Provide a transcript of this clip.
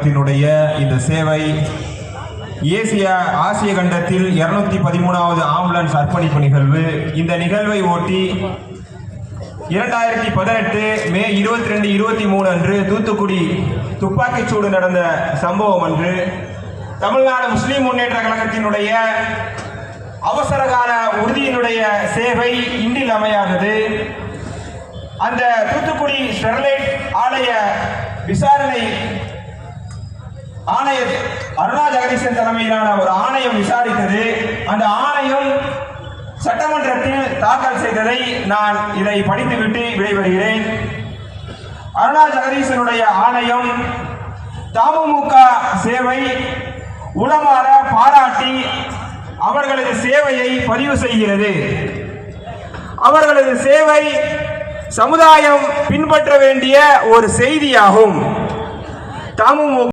கழகத்தினுடைய இந்த சேவை ஆசிய கண்டத்தில் 213வது ஆம்புலன்ஸ் அர்ப்பணிப்பு நிகழ்வு. இந்த நிகழ்வை ஒட்டி 2018 மே 22, 23 அன்று தூத்துக்குடி துப்பாக்கிச்சூடு நடந்த சம்பவம் அன்று தமிழ்நாடு முஸ்லிம் முன்னேற்ற கழகத்தினுடைய அவசரகால உறுதியினுடைய சேவை இன்றில் அமையாதது. அந்த தூத்துக்குடி ஸ்டெர்லைட் ஆலய விசாரணை அருணா ஜெகதீசன் தலைமையிலான ஒரு ஆணையம் விசாரித்தது. அந்த ஆணையம் சட்டமன்றத்தில் தாக்கல் செய்ததை நான் இதை படித்துவிட்டு விடைபெறுகிறேன். அருணா ஜெகதீசனுடைய ஆணையம் தமுமுக சேவை உளமாற பாராட்டி அவர்களது சேவையை பதிவு செய்கிறது. அவர்களது சேவை சமுதாயம் பின்பற்ற வேண்டிய ஒரு செய்தியாகும். தமுமுக